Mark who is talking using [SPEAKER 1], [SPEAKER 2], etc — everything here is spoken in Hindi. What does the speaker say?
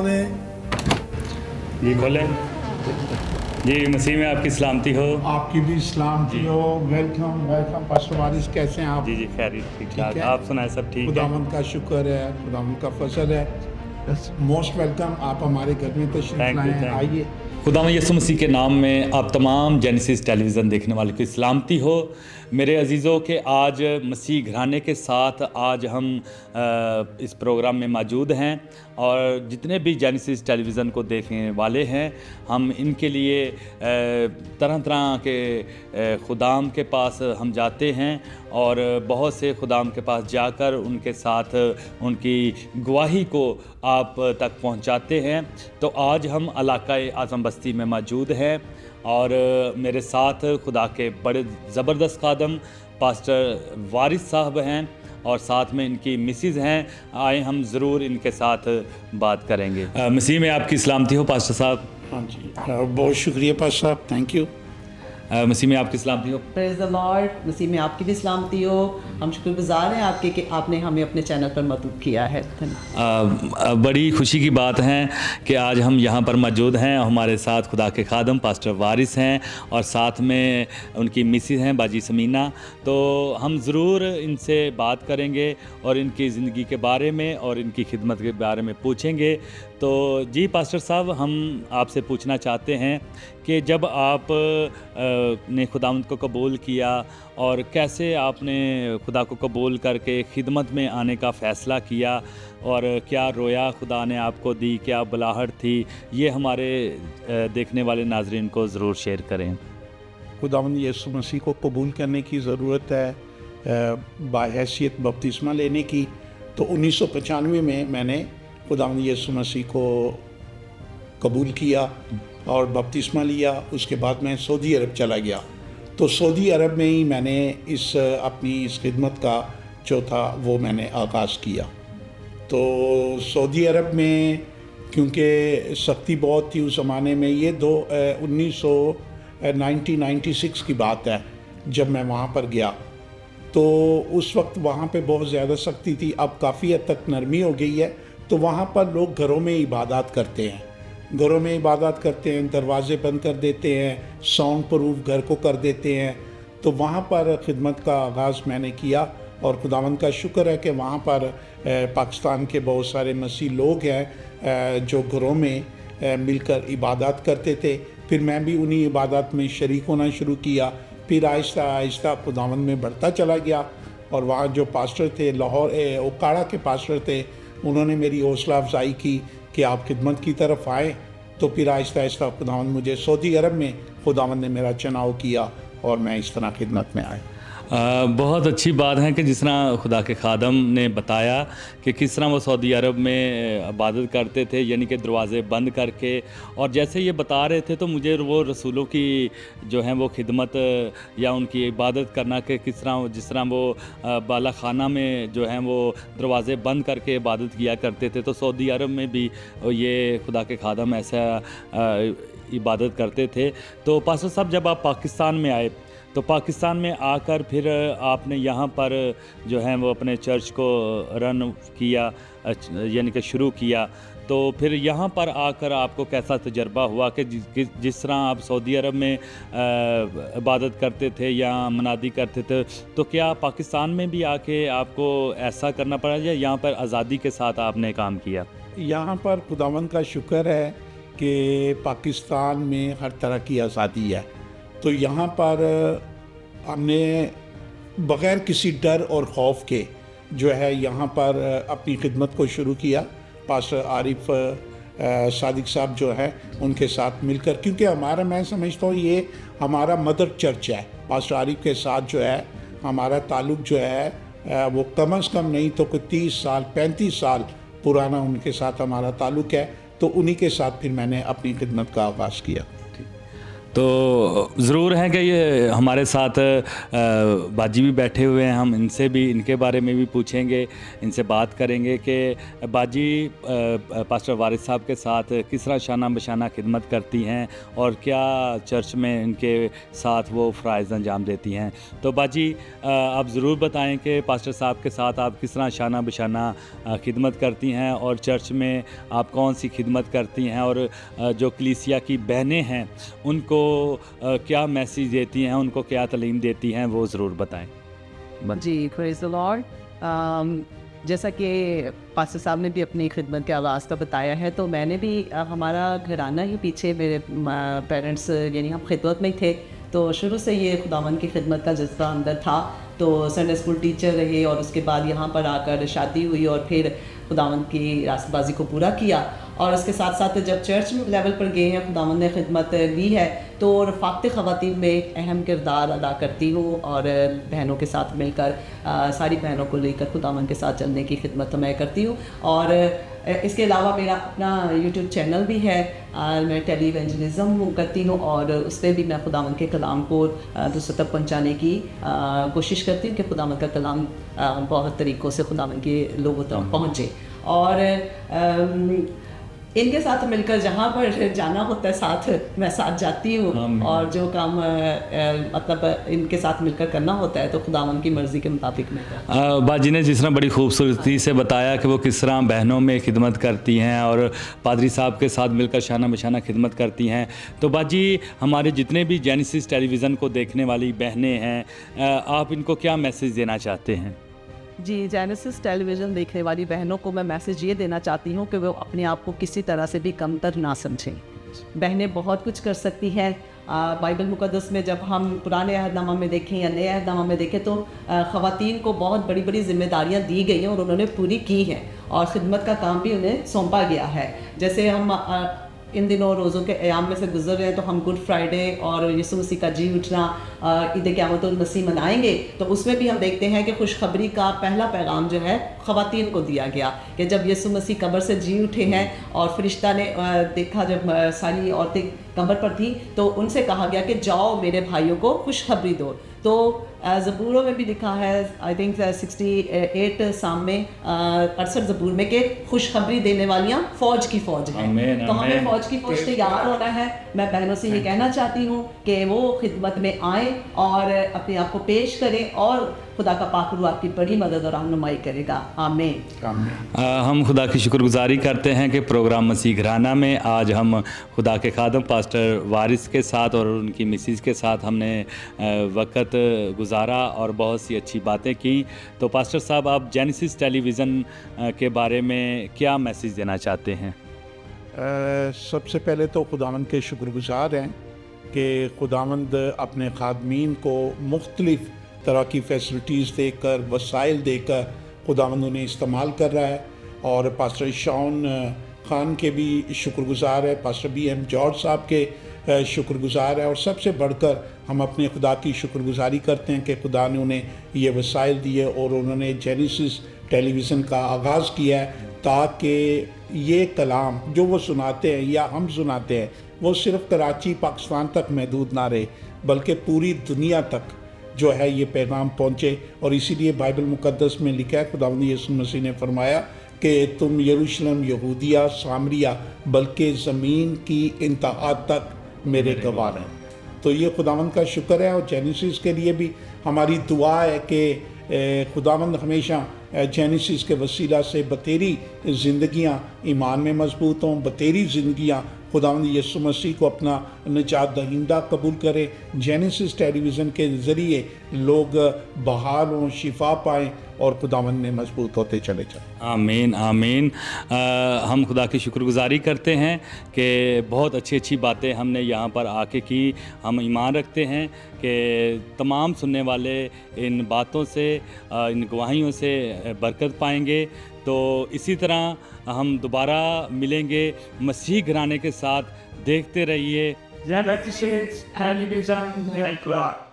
[SPEAKER 1] खोलें।
[SPEAKER 2] जी खोलें। जी मसीह में आपकी सलामती हो।
[SPEAKER 1] आपकी भी सलामती हो। Welcome welcome. पास्टर वारिस, कैसे हैं आप?
[SPEAKER 2] जी जी खैरियत ठीक ठाक।
[SPEAKER 1] है?
[SPEAKER 2] आप सुनाएं, सब ठीक है?
[SPEAKER 1] खुदावंद का शुक्र है, खुदावंद का फजल है। Most welcome. आप हमारे घर में तशरीफ
[SPEAKER 2] थैंक यू
[SPEAKER 1] लाएं,
[SPEAKER 2] थैंक यू।
[SPEAKER 1] आइए।
[SPEAKER 2] खुदावंद यीशु मसीह के नाम में आप तमाम जेनेसिस टेलीविज़न देखने वालों की सलामती हो। मेरे अजीज़ों के आज मसीह घराने के साथ आज हम इस प्रोग्राम में मौजूद हैं और जितने भी जेनेसिस टेलीविज़न को देखने वाले हैं, हम इनके लिए तरह तरह के खुदाम के पास हम जाते हैं और बहुत से खुदाम के पास जाकर उनके साथ उनकी गवाही को आप तक पहुंचाते हैं। तो आज हम इलाका आज़म बस्ती में मौजूद हैं और मेरे साथ खुदा के बड़े ज़बरदस्त खादम पास्टर वारिस साहब हैं और साथ में इनकी मिसिज़ हैं। आए हम ज़रूर इनके साथ बात करेंगे। मसीह में आपकी सलामती हो पास्टर साहब।
[SPEAKER 1] हाँ जी, बहुत शुक्रिया पास्टर साहब, थैंक यू।
[SPEAKER 2] मसीह में आपकी सलामती हो।
[SPEAKER 3] Praise the Lord. मसीह में आपकी भी सलामती हो। हम शुक्रगुजार हैं आपके कि आपने हमें अपने चैनल पर मदद किया है।
[SPEAKER 2] बड़ी खुशी की बात है कि आज हम यहाँ पर मौजूद हैं। हमारे साथ खुदा के खादम पास्टर वारिस हैं और साथ में उनकी मिसिस हैं बाजी समीना। तो हम ज़रूर इनसे बात करेंगे और इनकी ज़िंदगी के बारे में और इनकी खिदमत के बारे में पूछेंगे। तो जी पास्टर साहब, हम आपसे पूछना चाहते हैं कि जब आप ने खुदावंद को कबूल किया और कैसे आपने खुदा को कबूल करके खिदमत में आने का फ़ैसला किया और क्या रोया खुदा ने आपको दी, क्या बुलाहट थी, ये हमारे देखने वाले नाजरीन को ज़रूर शेयर करें।
[SPEAKER 1] खुदावंद यीशु मसीह को कबूल करने की ज़रूरत है बाहैसियत बपतिस्मा लेने की। तो 1995 में मैंने खुदावंद यीशु मसीह को कबूल किया और बपतिस्मा लिया। उसके बाद मैं सऊदी अरब चला गया। तो सऊदी अरब में ही मैंने अपनी इस खिदमत का जो था वो मैंने आगाज़ किया। तो सऊदी अरब में क्योंकि सख्ती बहुत थी उस ज़माने में, ये 1996 की बात है जब मैं वहाँ पर गया। तो उस वक्त वहाँ पे बहुत ज़्यादा सख्ती थी। अब काफ़ी हद तक नरमी हो गई है। तो वहाँ पर लोग घरों में इबादत करते हैं, घरों में इबादत करते हैं, दरवाज़े बंद कर देते हैं, साउंड प्रूफ घर को कर देते हैं। तो वहाँ पर खिदमत का आगाज़ मैंने किया और खुदावंद का शुक्र है कि वहाँ पर पाकिस्तान के बहुत सारे मसीह लोग हैं जो घरों में मिलकर इबादत करते थे। फिर मैं भी उन्हीं इबादत में शरीक होना शुरू किया। फिर आहिस्ता आहिस्ता खुदावंद में बढ़ता चला गया और वहाँ जो पास्टर थे, लाहौर ओकाड़ा के पास्टर थे, उन्होंने मेरी हौसला अफजाई की कि आप खिदमत की तरफ आए। तो फिर आहिस्ता आहिस्ता खुदावंद मुझे सऊदी अरब में खुदावंद ने मेरा चुनाव किया और मैं इस तरह खिदमत में आया।
[SPEAKER 2] बहुत अच्छी बात है कि जिस तरह खुदा के खादम ने बताया कि किस तरह वो सऊदी अरब में इबादत करते थे, यानी कि दरवाज़े बंद करके। और जैसे ये बता रहे थे तो मुझे वो रसूलों की जो है वो खिदमत या उनकी इबादत करना कि किस तरह जिस तरह वो बाला खाना में जो है वो दरवाज़े बंद करके इबादत किया करते थे, तो सऊदी अरब में भी ये खुदा के खादम ऐसा इबादत करते थे। तो पास्टर साहब, जब आप पाकिस्तान में आए तो पाकिस्तान में आकर फिर आपने यहाँ पर जो है वो अपने चर्च को रन किया, यानी कि शुरू किया। तो फिर यहाँ पर आकर आपको कैसा तजर्बा हुआ कि जिस तरह आप सऊदी अरब में इबादत करते थे या मनादी करते थे, तो क्या पाकिस्तान में भी आके आपको ऐसा करना पड़ा या यहाँ पर आज़ादी के साथ आपने काम किया?
[SPEAKER 1] यहाँ पर खुदावंद का शुक्र है कि पाकिस्तान में हर तरह की आज़ादी है। तो यहाँ पर हमने बग़ैर किसी डर और ख़ौफ के जो है यहाँ पर अपनी खिदमत को शुरू किया। पास्टर आरिफ सादिक साहब जो है उनके साथ मिलकर, क्योंकि हमारा, मैं समझता हूँ ये हमारा मदर चर्च है। पास्टर आरिफ के साथ जो है हमारा ताल्लुक़ जो है वो कम से कम नहीं तो कोई 30 साल 35 साल पुराना उनके साथ हमारा ताल्लुक़ है। तो उन्हीं के साथ फिर मैंने अपनी खिदमत का आगाज़ किया।
[SPEAKER 2] तो ज़रूर है कि ये हमारे साथ बाजी भी बैठे हुए हैं, हम इनसे भी इनके बारे में भी पूछेंगे, इनसे बात करेंगे कि बाजी पास्टर वारिस साहब के साथ किस तरह शाना बशाना खिदमत करती हैं और क्या चर्च में इनके साथ वो फ़राइज़ अंजाम देती हैं। तो बाजी आप ज़रूर बताएं कि पास्टर साहब के साथ आप किस तरह शाना बशाना खिदमत करती हैं और चर्च में आप कौन सी खिदमत करती हैं और जो कलीसिया की बहनें हैं उनको क्या मैसेज देती हैं, उनको क्या तालीम देती हैं, वो ज़रूर बताएं।
[SPEAKER 3] जी, प्रेज़ द लॉर्ड। जैसा कि पास्टर साहब ने भी अपनी खिदमत के आगाज़ का बताया है, तो मैंने भी हमारा घराना ही पीछे मेरे पेरेंट्स यानी हम खिदमत में ही थे, तो शुरू से ये खुदावन की खिदमत का जज्बा अंदर था। तो संडे स्कूल टीचर रहे और उसके बाद यहाँ पर आकर शादी हुई और फिर खुदावन की रास्तबाजी को पूरा किया। और उसके साथ साथ जब चर्च लेवल पर गए हैं, खुदावन ने खिदमत ली है, तो रफ़ाक़त ख़वातीन में एक अहम किरदार अदा करती हूँ और बहनों के साथ मिलकर सारी बहनों को लेकर खुदावन के साथ चलने की खिदमत मैं करती हूँ। और इसके अलावा मेरा अपना यूट्यूब चैनल भी है, मैं टेली इवेंजलिज्म करती हूँ और उस पर भी मैं खुदावन के कलाम को दूसरों तक पहुँचाने की कोशिश करती हूँ कि खुदावन का कलाम बहुत तरीक़ों से खुदावन के लोगों तक पहुँचे। और इनके साथ मिलकर जहाँ पर जाना होता है साथ मैं साथ जाती हूँ और जो काम मतलब इनके साथ मिलकर करना होता है तो खुदावन की मर्ज़ी के मुताबिक मैं करती हूँ।
[SPEAKER 2] बाजी ने जिस तरह बड़ी खूबसूरती से बताया कि वो किस तरह बहनों में खिदमत करती हैं और पादरी साहब के साथ मिलकर शाना बशाना खिदमत करती हैं, तो बाजी हमारे जितने भी जेनेसिस टेलीविज़न को देखने वाली बहनें हैं, आप इनको क्या मैसेज देना चाहते हैं?
[SPEAKER 3] जी, जेनेसिस टेलीविज़न देखने वाली बहनों को मैं मैसेज ये देना चाहती हूँ कि वो अपने आप को किसी तरह से भी कमतर ना समझें। बहनें बहुत कुछ कर सकती हैं। बाइबल मुक़द्दस में जब हम पुराने अहदनामा में देखें या नए अहदनामा में देखें तो ख़वातीन को बहुत बड़ी बड़ी ज़िम्मेदारियाँ दी गई हैं और उन्होंने पूरी की हैं और ख़िदमत का काम भी उन्हें सौंपा गया है। जैसे हम इन दिनों रोज़ों के अयाम में से गुजर रहे हैं तो हम गुड फ्राइडे और यीशु मसीह का जी उठना ईद क़यामतुल मसीह मनाएंगे, तो उसमें भी हम देखते हैं कि खुशखबरी का पहला पैगाम जो है ख़वातीन को दिया गया कि जब यीशु मसीह कब्र से जी उठे हैं और फरिश्ता ने देखा जब सारी औरतें कब्र पर थी तो उनसे कहा गया कि जाओ मेरे भाइयों को खुशखबरी दो। तो ज़बूरों में भी लिखा है, आई थिंक 68 साम में 68 ज़बूर में कि खुशखबरी देने वालियाँ फ़ौज की फ़ौज हैं। तो हमें फ़ौज की फ़ौज तैयार होना है। मैं बहनों से ये कहना चाहती हूँ कि वो खिदमत में आएँ और अपने आप को पेश करें और खुदा का पाक रूह आपकी बड़ी मदद और रहनुमाई करेगा। आमीन।
[SPEAKER 2] हम खुदा की शुक्रगुजारी करते हैं कि प्रोग्राम मसीह घराना में आज हम खुदा के खादम पास्टर वारिस के साथ और उनकी मिसेस के साथ हमने वक्त गुजारा और बहुत सी अच्छी बातें की। तो पास्टर साहब, आप जेनेसिस टेलीविज़न के बारे में क्या मैसेज देना चाहते हैं?
[SPEAKER 1] सबसे पहले तो खुदावंद के शुक्रगुजार हैं कि खुदावंद अपने खादमीन को मुख्तलिफ़ तरह की फैसिलिटीज़ देकर, वसाइल देकर खुदावंद उन्हें इस्तेमाल कर रहा है। और पास्टर शॉन खान के भी शुक्रगुजार है, पास्टर BM जॉर्ज साहब के शुक्रगुजार है और सबसे बढ़कर हम अपने खुदा की शुक्रगुजारी करते हैं कि खुदा ने उन्हें ये वसाइल दिए और उन्होंने जेनेसिस टेलीविज़न का आगाज़ किया है ताकि ये कलाम जो वो सुनाते हैं या हम सुनाते हैं वो सिर्फ़ कराची पाकिस्तान तक महदूद ना रहे बल्कि पूरी दुनिया तक जो है ये पैगाम पहुँचे। और इसीलिए बाइबल मुक़द्दस में लिखा है, खुदावंद यीशु मसीह ने फरमाया कि तुम यरूशलेम, यहूदिया, सामरिया बल्कि ज़मीन की इंतहा तक मेरे गवाह हैं। तो ये खुदावंद का शुक्र है। और जेनेसिस के लिए भी हमारी दुआ है कि खुदावंद हमेशा जेनेसिस के वसीला से बतेरी ज़िंदगियाँ ईमान में मजबूत हों, बतेरी ज़िंदगियाँ खुदावंद यीशु मसीह को अपना निजात दहिंदा कबूल करे। जेनेसिस टेलीविज़न के ज़रिए लोग बहाल हों, शिफा पाएँ और खुदावंद में मजबूत होते चले जाएँ।
[SPEAKER 2] आमीन आमीन। हम खुदा की शुक्रगुजारी करते हैं कि बहुत अच्छी अच्छी बातें हमने यहाँ पर आके की। हम ईमान रखते हैं कि तमाम सुनने वाले इन बातों से, इन गवाहियों से बरकत पाएंगे। तो इसी तरह हम दोबारा मिलेंगे मसीह घराने के साथ। देखते रहिए
[SPEAKER 4] जेनेसिस टेलीविज़न नेटवर्क।